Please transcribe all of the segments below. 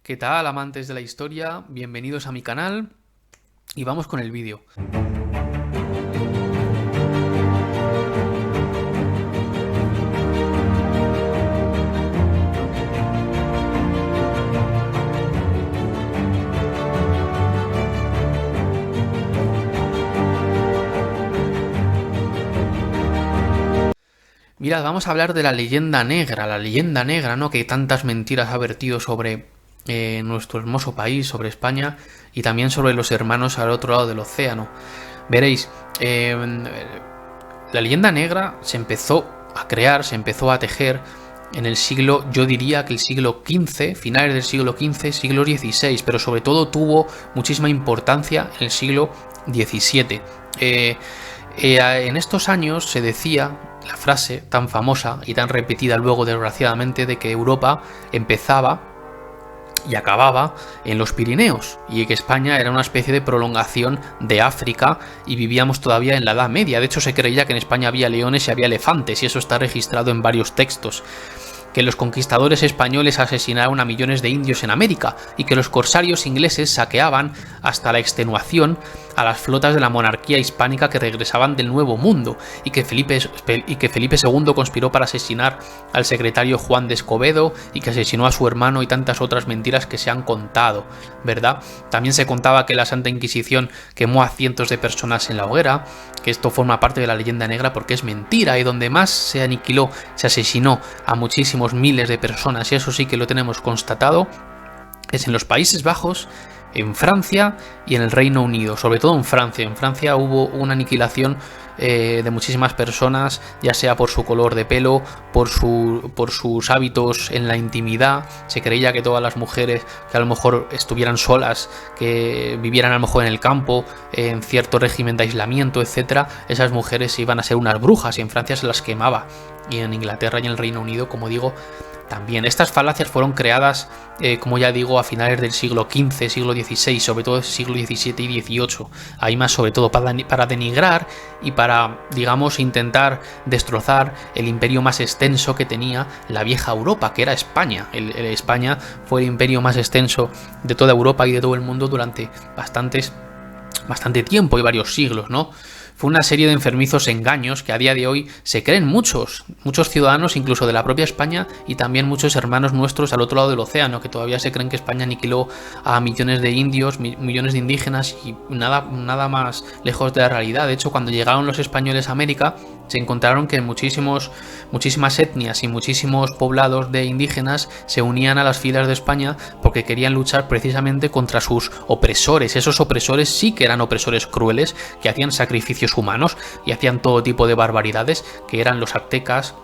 ¿Qué tal, amantes de la historia? Bienvenidos a mi canal y vamos con el vídeo. Mirad, vamos a hablar de la leyenda negra, ¿no? Que tantas mentiras ha vertido sobre nuestro hermoso país, sobre España y también sobre los hermanos al otro lado del océano. Veréis, la leyenda negra se empezó a crear, se empezó a tejer en el siglo, yo diría que el siglo XV, finales del siglo XV, siglo XVI, pero sobre todo tuvo muchísima importancia en el siglo XVII. En estos años se decía la frase tan famosa y tan repetida luego desgraciadamente de que Europa empezaba y acababa en los Pirineos y que España era una especie de prolongación de África y vivíamos todavía en la Edad Media. De hecho, se creía que en España había leones y había elefantes, y eso está registrado en varios textos. Que los conquistadores españoles asesinaron a millones de indios en América y que los corsarios ingleses saqueaban hasta la extenuación a las flotas de la monarquía hispánica que regresaban del Nuevo Mundo y que Felipe II conspiró para asesinar al secretario Juan de Escobedo y que asesinó a su hermano y tantas otras mentiras que se han contado, ¿verdad? También se contaba que la Santa Inquisición quemó a cientos de personas en la hoguera, que esto forma parte de la leyenda negra porque es mentira, y donde más se aniquiló, se asesinó a muchísimos miles de personas, y eso sí que lo tenemos constatado, es en los Países Bajos, en Francia y en el Reino Unido, sobre todo en Francia. En Francia hubo una aniquilación de muchísimas personas, ya sea por su color de pelo, por sus hábitos en la intimidad. Se creía que todas las mujeres que a lo mejor estuvieran solas, que vivieran a lo mejor en el campo, en cierto régimen de aislamiento, etcétera, esas mujeres iban a ser unas brujas, y en Francia se las quemaba. Y en Inglaterra y en el Reino Unido, como digo, también. Estas falacias fueron creadas, como ya digo, a finales del siglo XV, siglo XVI, sobre todo siglo XVII y XVIII. Ahí más sobre todo para denigrar y para, digamos, intentar destrozar el imperio más extenso que tenía la vieja Europa, que era España. España fue el imperio más extenso de toda Europa y de todo el mundo durante bastante tiempo y varios siglos, ¿no? Fue una serie de enfermizos engaños que a día de hoy se creen muchos ciudadanos, incluso de la propia España, y también muchos hermanos nuestros al otro lado del océano, que todavía se creen que España aniquiló a millones de indios, millones de indígenas, y nada más lejos de la realidad. De hecho, cuando llegaron los españoles a América, se encontraron que muchísimas etnias y muchísimos poblados de indígenas se unían a las filas de España porque querían luchar precisamente contra sus opresores. Esos opresores sí que eran opresores crueles, que hacían sacrificios humanos y hacían todo tipo de barbaridades, que eran los aztecas,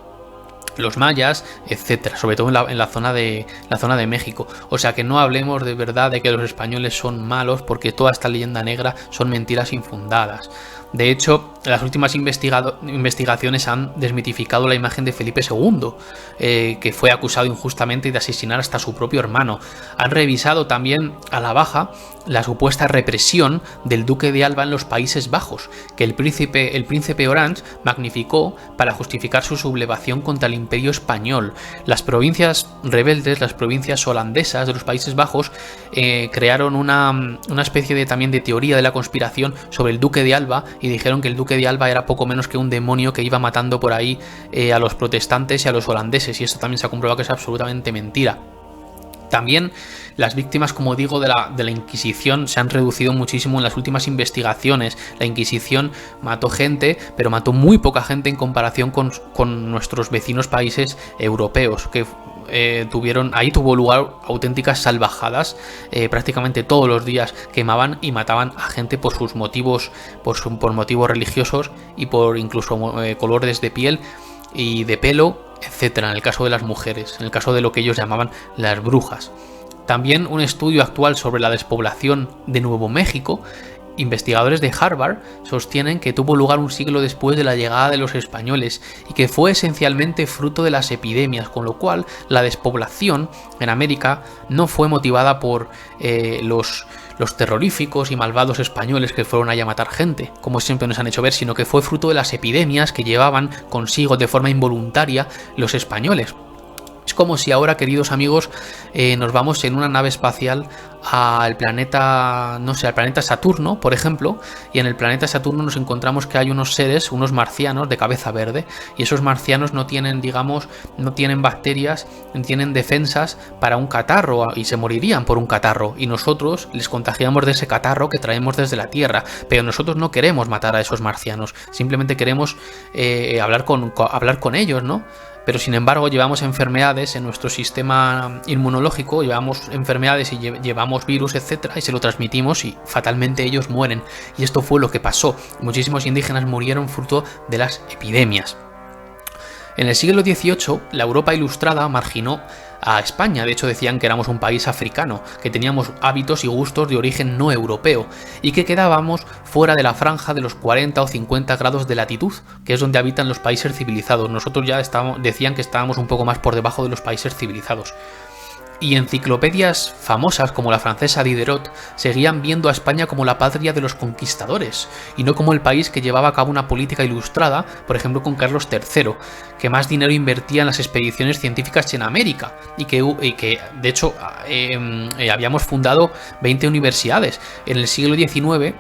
los mayas, etcétera, sobre todo en la zona de México. O sea, que no hablemos de verdad de que los españoles son malos, porque toda esta leyenda negra son mentiras infundadas. De hecho, las últimas investigaciones han desmitificado la imagen de Felipe II, que fue acusado injustamente de asesinar hasta a su propio hermano. Han revisado también a la baja la supuesta represión del duque de Alba en los Países Bajos, que el príncipe Orange magnificó para justificar su sublevación contra el imperio español. Las provincias rebeldes, las provincias holandesas de los Países Bajos, crearon una especie también de teoría de la conspiración sobre el duque de Alba, y dijeron que el duque de Alba era poco menos que un demonio que iba matando por ahí a los protestantes y a los holandeses, y esto también se ha comprobado que es absolutamente mentira. También las víctimas, como digo, de la Inquisición se han reducido muchísimo en las últimas investigaciones. La Inquisición mató gente, pero mató muy poca gente en comparación con nuestros vecinos países europeos, que ahí tuvo lugar auténticas salvajadas. Prácticamente todos los días quemaban y mataban a gente por sus motivos, por motivos religiosos y por incluso colores de piel y de pelo, etcétera, en el caso de las mujeres, en el caso de lo que ellos llamaban las brujas. También un estudio actual sobre la despoblación de Nuevo México. Investigadores de Harvard sostienen que tuvo lugar un siglo después de la llegada de los españoles y que fue esencialmente fruto de las epidemias, con lo cual la despoblación en América no fue motivada por los terroríficos y malvados españoles que fueron allá a matar gente, como siempre nos han hecho ver, sino que fue fruto de las epidemias que llevaban consigo de forma involuntaria los españoles. como si ahora, queridos amigos, nos vamos en una nave espacial al planeta, no sé, al planeta Saturno, por ejemplo, y en el planeta Saturno nos encontramos que hay unos seres, unos marcianos de cabeza verde, y esos marcianos no tienen, digamos, no tienen bacterias, no tienen defensas para un catarro, y se morirían por un catarro, y nosotros les contagiamos de ese catarro que traemos desde la Tierra, pero nosotros no queremos matar a esos marcianos, simplemente queremos hablar con ellos, ¿no? Pero sin embargo llevamos enfermedades en nuestro sistema inmunológico, llevamos enfermedades y llevamos virus, etcétera, y se lo transmitimos y fatalmente ellos mueren. Y esto fue lo que pasó. Muchísimos indígenas murieron fruto de las epidemias. En el siglo XVIII, la Europa ilustrada marginó a España. De hecho, decían que éramos un país africano, que teníamos hábitos y gustos de origen no europeo y que quedábamos fuera de la franja de los 40 o 50 grados de latitud, que es donde habitan los países civilizados. Nosotros ya decían que estábamos un poco más por debajo de los países civilizados. Y enciclopedias famosas como la francesa Diderot seguían viendo a España como la patria de los conquistadores y no como el país que llevaba a cabo una política ilustrada, por ejemplo con Carlos III, que más dinero invertía en las expediciones científicas en América y que de hecho habíamos fundado 20 universidades. En el siglo XIX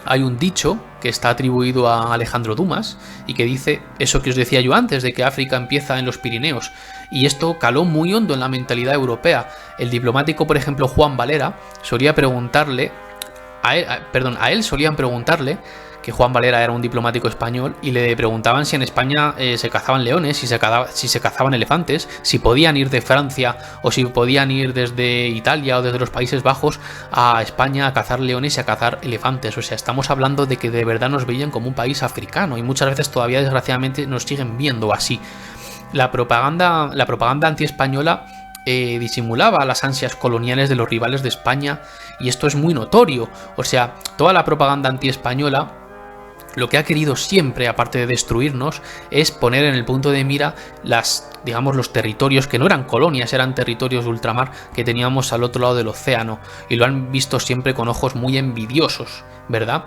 hay un dicho que está atribuido a Alejandro Dumas y que dice eso que os decía yo antes, de que África empieza en los Pirineos. Y esto caló muy hondo en la mentalidad europea. El diplomático, por ejemplo, Juan Valera, solía preguntarle, a él solían preguntarle, que Juan Valera era un diplomático español, y le preguntaban si en España se cazaban leones, si se cazaban elefantes, si podían ir de Francia o si podían ir desde Italia o desde los Países Bajos a España a cazar leones y a cazar elefantes. O sea, estamos hablando de que de verdad nos veían como un país africano y muchas veces todavía desgraciadamente nos siguen viendo así. La propaganda antiespañola disimulaba las ansias coloniales de los rivales de España y esto es muy notorio. O sea, toda la propaganda antiespañola lo que ha querido siempre, aparte de destruirnos, es poner en el punto de mira los territorios que no eran colonias, eran territorios de ultramar que teníamos al otro lado del océano, y lo han visto siempre con ojos muy envidiosos, ¿verdad?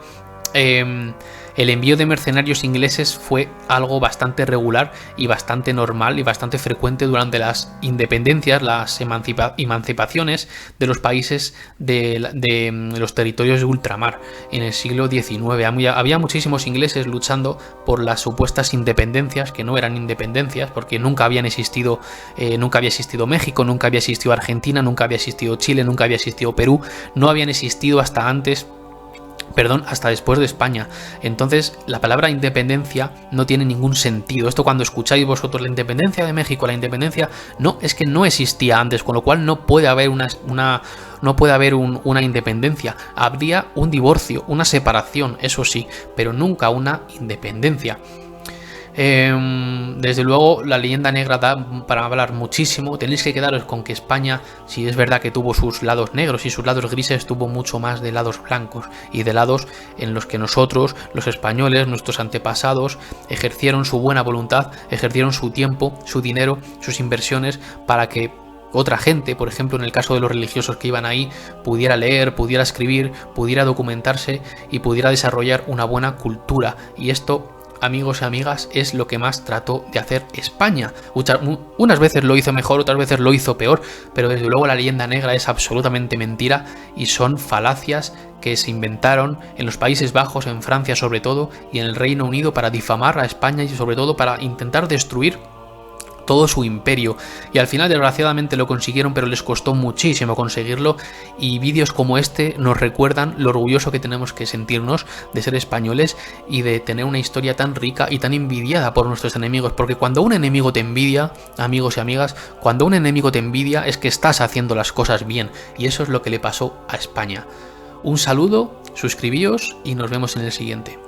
El envío de mercenarios ingleses fue algo bastante regular y bastante normal y bastante frecuente durante las independencias, las emancipaciones de los países de los territorios de ultramar en el siglo XIX. Había muchísimos ingleses luchando por las supuestas independencias, que no eran independencias, porque nunca había existido México, nunca había existido Argentina, nunca había existido Chile, nunca había existido Perú, no habían existido hasta después de España. Entonces la palabra independencia no tiene ningún sentido. Esto cuando escucháis vosotros la independencia de México, la independencia, no, es que no existía antes, con lo cual no puede haber una independencia. Habría un divorcio, una separación, eso sí, pero nunca una independencia. Desde luego la leyenda negra da para hablar muchísimo. Tenéis que quedaros con que España, si es verdad que tuvo sus lados negros y sus lados grises, tuvo mucho más de lados blancos y de lados en los que nosotros, los españoles, nuestros antepasados, ejercieron su buena voluntad, ejercieron su tiempo, su dinero, sus inversiones para que otra gente, por ejemplo en el caso de los religiosos que iban ahí, pudiera leer, pudiera escribir, pudiera documentarse y pudiera desarrollar una buena cultura. Y esto, amigos y amigas, es lo que más trató de hacer España. Unas veces lo hizo mejor, otras veces lo hizo peor, pero desde luego la leyenda negra es absolutamente mentira y son falacias que se inventaron en los Países Bajos, en Francia sobre todo, y en el Reino Unido para difamar a España y sobre todo para intentar destruir todo su imperio, y al final desgraciadamente lo consiguieron, pero les costó muchísimo conseguirlo, y vídeos como este nos recuerdan lo orgulloso que tenemos que sentirnos de ser españoles y de tener una historia tan rica y tan envidiada por nuestros enemigos, porque cuando un enemigo te envidia, amigos y amigas, cuando un enemigo te envidia es que estás haciendo las cosas bien, y eso es lo que le pasó a España. Un saludo, suscribíos y nos vemos en el siguiente.